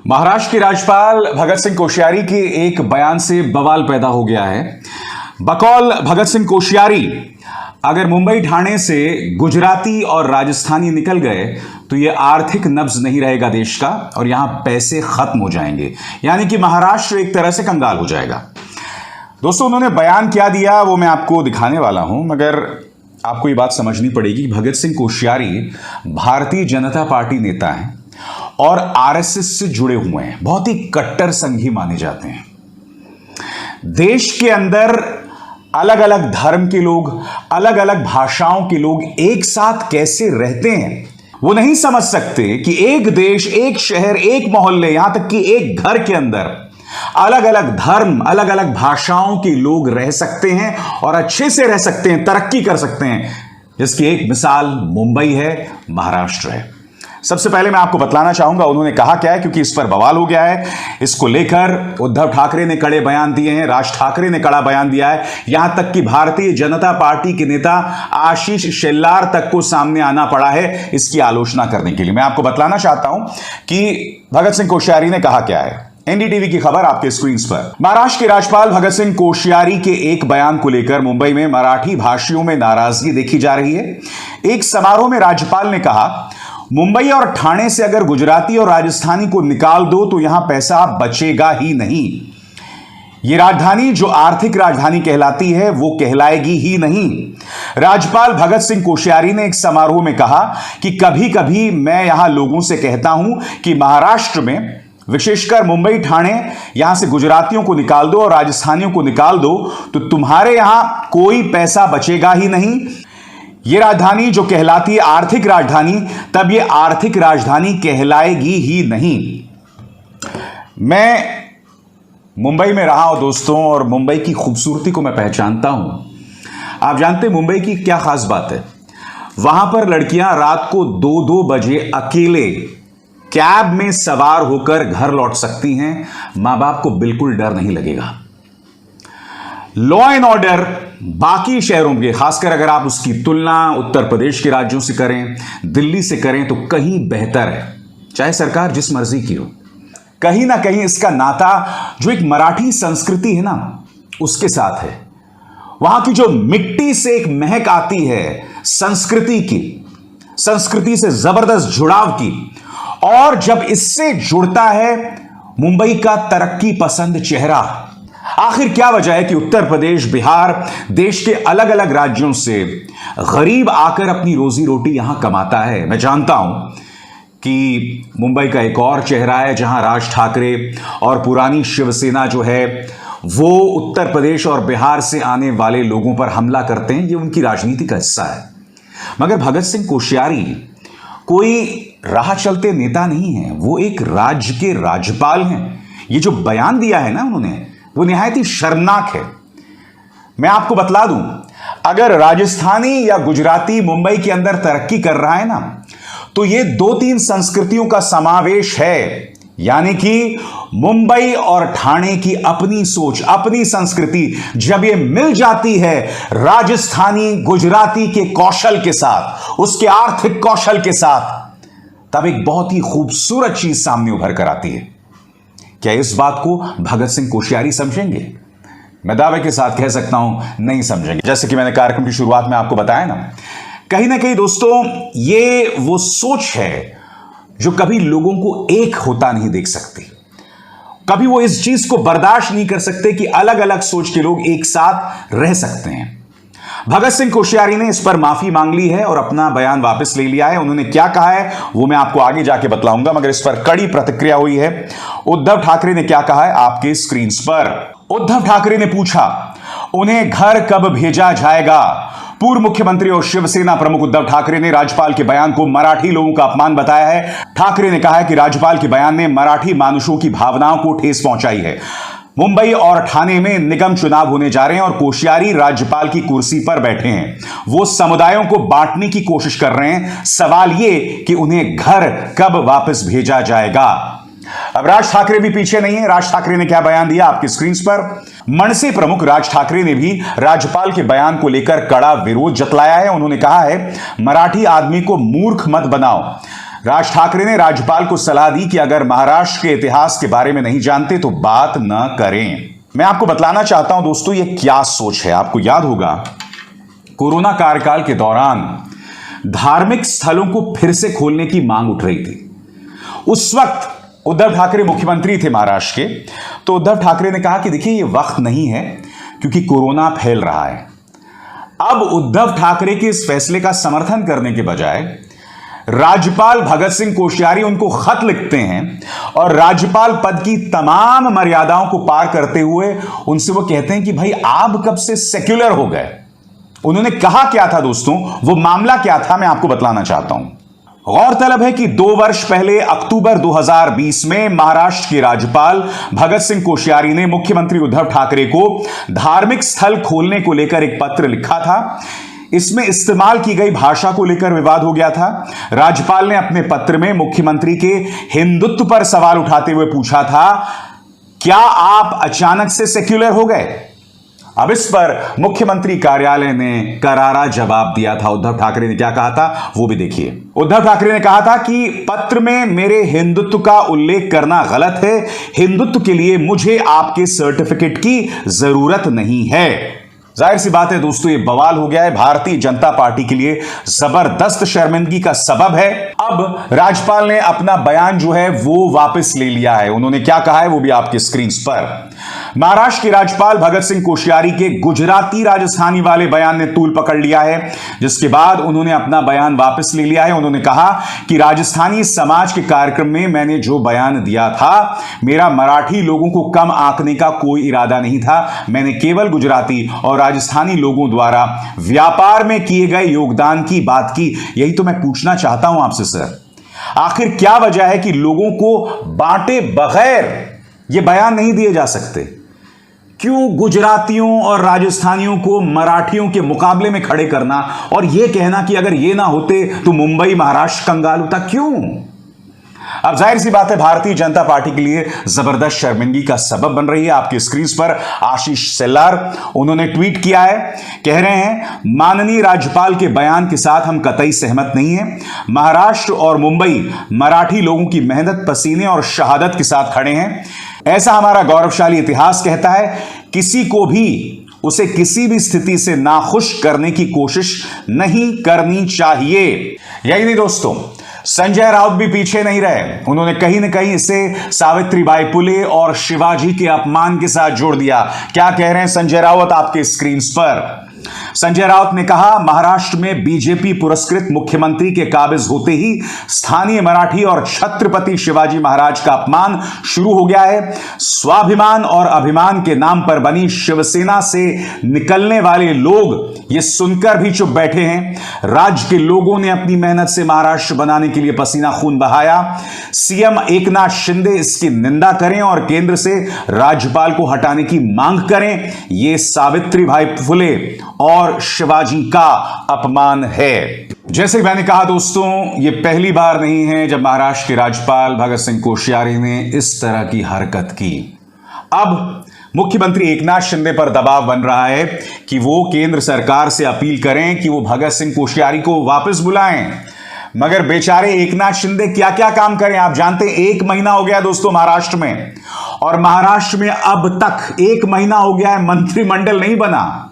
महाराष्ट्र के राज्यपाल भगत सिंह कोश्यारी के एक बयान से बवाल पैदा हो गया है। बकौल भगत सिंह कोश्यारी, अगर मुंबई ठाणे से गुजराती और राजस्थानी निकल गए तो यह आर्थिक नब्ज नहीं रहेगा देश का और यहां पैसे खत्म हो जाएंगे, यानी कि महाराष्ट्र एक तरह से कंगाल हो जाएगा। दोस्तों, उन्होंने बयान क्या दिया वो मैं आपको दिखाने वाला हूं, मगर आपको ये बात समझनी पड़ेगी। भगत सिंह कोश्यारी भारतीय जनता पार्टी नेता हैं और आरएसएस से जुड़े हुए हैं, बहुत ही कट्टर संघी माने जाते हैं। देश के अंदर अलग अलग धर्म के लोग, अलग अलग भाषाओं के लोग एक साथ कैसे रहते हैं वो नहीं समझ सकते कि एक देश, एक शहर, एक मोहल्ले, यहां तक कि एक घर के अंदर अलग अलग धर्म, अलग अलग भाषाओं के लोग रह सकते हैं और अच्छे से रह सकते हैं, तरक्की कर सकते हैं। जिसकी एक मिसाल मुंबई है, महाराष्ट्र है। सबसे पहले मैं आपको बतलाना चाहूंगा उन्होंने कहा क्या है, क्योंकि इस पर बवाल हो गया है। इसको लेकर उद्धव ठाकरे ने कड़े बयान दिए हैं, राज ठाकरे ने कड़ा बयान दिया है, यहां तक कि भारतीय जनता पार्टी के नेता आशीष शेलार तक को सामने आना पड़ा है इसकी आलोचना करने के लिए। मैं आपको बतलाना चाहता हूं कि भगत सिंह कोश्यारी ने कहा क्या है। एनडीटीवी की खबर आपके स्क्रीन पर। महाराष्ट्र के राज्यपाल भगत सिंह कोश्यारी के एक बयान को लेकर मुंबई में मराठी भाषियों में नाराजगी देखी जा रही है। एक समारोह में राज्यपाल ने कहा, मुंबई और ठाणे से अगर गुजराती और राजस्थानी को निकाल दो तो यहां पैसा बचेगा ही नहीं। यह राजधानी जो आर्थिक राजधानी कहलाती है वो कहलाएगी ही नहीं। राज्यपाल भगत सिंह कोश्यारी ने एक समारोह में कहा कि कभी कभी मैं यहां लोगों से कहता हूं कि महाराष्ट्र में, विशेषकर मुंबई ठाणे, यहां से गुजरातियों को निकाल दो और राजस्थानियों को निकाल दो तो तुम्हारे यहां कोई पैसा बचेगा ही नहीं। यह राजधानी जो कहलाती है आर्थिक राजधानी, तब यह आर्थिक राजधानी कहलाएगी ही नहीं। मैं मुंबई में रहा हूं दोस्तों, और मुंबई की खूबसूरती को मैं पहचानता हूं। आप जानते हैं मुंबई की क्या खास बात है? वहां पर लड़कियां रात को 2-2 बजे अकेले कैब में सवार होकर घर लौट सकती हैं। मां बाप को बिल्कुल डर नहीं लगेगा। लॉ एंड ऑर्डर बाकी शहरों के, खासकर अगर आप उसकी तुलना उत्तर प्रदेश के राज्यों से करें, दिल्ली से करें, तो कहीं बेहतर है, चाहे सरकार जिस मर्जी की हो। कहीं ना कहीं इसका नाता जो एक मराठी संस्कृति है ना, उसके साथ है। वहां की जो मिट्टी से एक महक आती है संस्कृति की, संस्कृति से जबरदस्त जुड़ाव की, और जब इससे जुड़ता है मुंबई का तरक्की पसंद चेहरा। आखिर क्या वजह है कि उत्तर प्रदेश, बिहार, देश के अलग अलग राज्यों से गरीब आकर अपनी रोजी रोटी यहां कमाता है? मैं जानता हूं कि मुंबई का एक और चेहरा है जहां राज ठाकरे और पुरानी शिवसेना जो है वो उत्तर प्रदेश और बिहार से आने वाले लोगों पर हमला करते हैं। ये उनकी राजनीति का हिस्सा है। मगर भगत सिंह कोश्यारी कोई राह चलते नेता नहीं है, वो एक राज्य के राज्यपाल हैं। ये जो बयान दिया है ना उन्होंने, वो निहायत ही शर्मनाक है। मैं आपको बतला दूं, अगर राजस्थानी या गुजराती मुंबई के अंदर तरक्की कर रहा है ना, तो ये 2-3 संस्कृतियों का समावेश है। यानी कि मुंबई और ठाणे की अपनी सोच, अपनी संस्कृति जब ये मिल जाती है राजस्थानी, गुजराती के कौशल के साथ, उसके आर्थिक कौशल के साथ, तब एक बहुत ही खूबसूरत चीज सामने उभर कर आती है। क्या इस बात को भगत सिंह कोश्यारी समझेंगे? मैं दावे के साथ कह सकता हूं, नहीं समझेंगे। जैसे कि मैंने कार्यक्रम की शुरुआत में आपको बताया ना कहीं दोस्तों, ये वो सोच है जो कभी लोगों को एक होता नहीं देख सकती। कभी वो इस चीज को बर्दाश्त नहीं कर सकते कि अलग अलग सोच के लोग एक साथ रह सकते हैं। भगत सिंह कोश्यारी ने इस पर माफी मांग ली है और अपना बयान वापस ले लिया है। उन्होंने क्या कहा है वो मैं आपको आगे जाके बतलाऊंगा, मगर इस पर कड़ी प्रतिक्रिया हुई है। उद्धव ठाकरे ने क्या कहा है आपके स्क्रीन पर। उद्धव ठाकरे ने पूछा, उन्हें घर कब भेजा जाएगा? पूर्व मुख्यमंत्री और शिवसेना प्रमुख उद्धव ठाकरे ने राज्यपाल के बयान को मराठी लोगों का अपमान बताया है। ठाकरे ने कहा है कि राज्यपाल के बयान ने मराठी मानुषों की भावनाओं को ठेस पहुंचाई है। मुंबई और ठाणे में निगम चुनाव होने जा रहे हैं और कोश्यारी राज्यपाल की कुर्सी पर बैठे हैं। वो समुदायों को बांटने की कोशिश कर रहे हैं। सवाल ये कि उन्हें घर कब वापस भेजा जाएगा? अब राज ठाकरे भी पीछे नहीं है। राज ठाकरे ने क्या बयान दिया आपकी स्क्रीन पर। मनसे प्रमुख राज ठाकरे ने भी राज्यपाल के बयान को लेकर कड़ा विरोध जतलाया है। उन्होंने कहा है, मराठी आदमी को मूर्ख मत बनाओ। राज ठाकरे ने राज्यपाल को सलाह दी कि अगर महाराष्ट्र के इतिहास के बारे में नहीं जानते तो बात न करें। मैं आपको बतलाना चाहता हूं दोस्तों, ये क्या सोच है। आपको याद होगा कोरोना कार्यकाल के दौरान धार्मिक स्थलों को फिर से खोलने की मांग उठ रही थी। उस वक्त उद्धव ठाकरे मुख्यमंत्री थे महाराष्ट्र के, तो उद्धव ठाकरे ने कहा कि देखिए ये वक्त नहीं है क्योंकि कोरोना फैल रहा है। अब उद्धव ठाकरे के इस फैसले का समर्थन करने के बजाय राज्यपाल भगत सिंह कोश्यारी उनको खत लिखते हैं और राज्यपाल पद की तमाम मर्यादाओं को पार करते हुए उनसे वो कहते हैं कि भाई आप कब से सेक्युलर हो गए। उन्होंने कहा क्या था दोस्तों, वो मामला क्या था, मैं आपको बतलाना चाहता हूं। गौरतलब है कि 2 वर्ष पहले अक्टूबर 2020 में महाराष्ट्र के राज्यपाल भगत सिंह कोश्यारी ने मुख्यमंत्री उद्धव ठाकरे को धार्मिक स्थल खोलने को लेकर एक पत्र लिखा था। इसमें इस्तेमाल की गई भाषा को लेकर विवाद हो गया था। राज्यपाल ने अपने पत्र में मुख्यमंत्री के हिंदुत्व पर सवाल उठाते हुए पूछा था, क्या आप अचानक से सेक्युलर हो गए? अब इस पर मुख्यमंत्री कार्यालय ने करारा जवाब दिया था। उद्धव ठाकरे ने क्या कहा था वो भी देखिए। उद्धव ठाकरे ने कहा था कि पत्र में मेरे हिंदुत्व का उल्लेख करना गलत है। हिंदुत्व के लिए मुझे आपके सर्टिफिकेट की जरूरत नहीं है। जाहिर सी बात है दोस्तों, ये बवाल हो गया है, भारतीय जनता पार्टी के लिए जबरदस्त शर्मिंदगी का सबब है। अब राज्यपाल ने अपना बयान जो है वो वापस ले लिया है। उन्होंने क्या कहा है वो भी आपके स्क्रीन पर। महाराष्ट्र के राज्यपाल भगत सिंह कोश्यारी के गुजराती राजस्थानी वाले बयान ने तूल पकड़ लिया है, जिसके बाद उन्होंने अपना बयान वापस ले लिया है। उन्होंने कहा कि राजस्थानी समाज के कार्यक्रम में मैंने जो बयान दिया था, मेरा मराठी लोगों को कम आंकने का कोई इरादा नहीं था। मैंने केवल गुजराती और राजस्थानी लोगों द्वारा व्यापार में किए गए योगदान की बात की। यही तो मैं पूछना चाहता हूं आपसे सर, आखिर क्या वजह है कि लोगों को बांटे बगैर ये बयान नहीं दिए जा सकते? क्यों गुजरातियों और राजस्थानियों को मराठियों के मुकाबले में खड़े करना और यह कहना कि अगर ये ना होते तो मुंबई महाराष्ट्र कंगाल होता? क्यों? अब जाहिर सी बात है भारतीय जनता पार्टी के लिए जबरदस्त शर्मिंदगी का सबब बन रही है। आपकी स्क्रीन पर आशीष सेल्लार, उन्होंने ट्वीट किया है, कह रहे हैं, माननीय राज्यपाल के बयान के साथ हम कतई सहमत नहीं है। महाराष्ट्र और मुंबई मराठी लोगों की मेहनत, पसीने और शहादत के साथ खड़े हैं। ऐसा हमारा गौरवशाली इतिहास कहता है। किसी को भी उसे किसी भी स्थिति से नाखुश करने की कोशिश नहीं करनी चाहिए। यही नहीं दोस्तों, संजय राउत भी पीछे नहीं रहे। उन्होंने कहीं ना कहीं इसे सावित्रीबाई फुले और शिवाजी के अपमान के साथ जोड़ दिया। क्या कह रहे हैं संजय राउत आपके स्क्रीन पर? संजय राउत ने कहा, महाराष्ट्र में बीजेपी पुरस्कृत मुख्यमंत्री के काबिज होते ही स्थानीय मराठी और छत्रपति शिवाजी महाराज का अपमान शुरू हो गया है। स्वाभिमान और अभिमान के नाम पर बनी शिवसेना से निकलने वाले लोग ये सुनकर भी चुप बैठे हैं। राज्य के लोगों ने अपनी मेहनत से महाराष्ट्र बनाने के लिए पसीना खून बहाया। सीएम एकनाथ शिंदे इसकी निंदा करें और केंद्र से राज्यपाल को हटाने की मांग करें। यह सावित्रीबाई फुले और शिवाजी का अपमान है। जैसे मैंने कहा दोस्तों, ये पहली बार नहीं है जब महाराष्ट्र के राज्यपाल भगत सिंह कोश्यारी ने इस तरह की हरकत की। अब मुख्यमंत्री एकनाथ शिंदे पर दबाव बन रहा है कि वो केंद्र सरकार से अपील करें कि वो भगत सिंह कोश्यारी को वापस बुलाएं। मगर बेचारे एकनाथ शिंदे क्या क्या काम करें आप जानते हैं। 1 महीना हो गया दोस्तों महाराष्ट्र में, और महाराष्ट्र में अब तक 1 महीना हो गया है मंत्रिमंडल नहीं बना।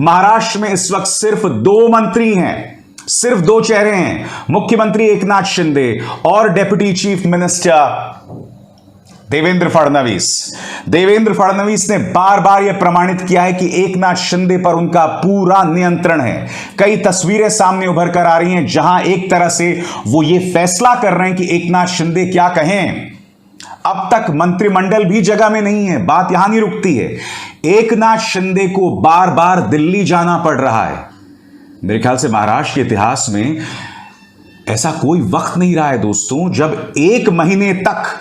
महाराष्ट्र में इस वक्त सिर्फ 2 मंत्री हैं, सिर्फ 2 चेहरे हैं, मुख्यमंत्री एकनाथ शिंदे और deputy chief minister Devendra Fadnavis. Devendra Fadnavis ने बार बार यह प्रमाणित किया है कि एकनाथ शिंदे पर उनका पूरा नियंत्रण है। कई तस्वीरें सामने उभर कर आ रही हैं जहां एक तरह से वो ये फैसला कर रहे हैं कि एकनाथ शिंदे क्या कहें। अब तक मंत्रिमंडल भी जगह में नहीं है, बात यहां नहीं रुकती है। एकनाथ शिंदे को बार बार दिल्ली जाना पड़ रहा है। मेरे ख्याल से महाराष्ट्र के इतिहास में ऐसा कोई वक्त नहीं रहा है दोस्तों जब 1 महीने तक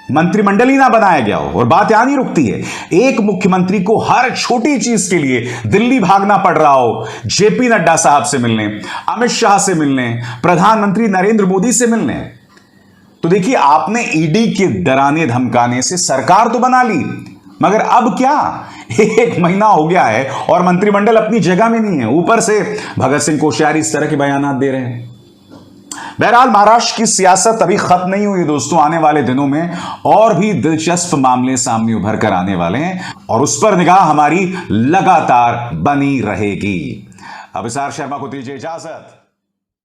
मंत्रिमंडल ही ना बनाया गया हो। और बात यहां नहीं रुकती है, एक मुख्यमंत्री को हर छोटी चीज के लिए दिल्ली भागना पड़ रहा हो, जेपी नड्डा साहब से मिलने, अमित शाह से मिलने, प्रधानमंत्री नरेंद्र मोदी से मिलने। तो देखिए, आपने ईडी के डराने धमकाने से सरकार तो बना ली, मगर अब क्या, 1 महीना हो गया है और मंत्रिमंडल अपनी जगह में नहीं है। ऊपर से भगत सिंह कोश्यारी इस तरह के बयान दे रहे हैं। बहरहाल महाराष्ट्र की सियासत अभी खत्म नहीं हुई दोस्तों। आने वाले दिनों में और भी दिलचस्प मामले सामने उभर कर आने वाले हैं और उस पर निगाह हमारी लगातार बनी रहेगी। अभिसार शर्मा को दीजिए इजाजत।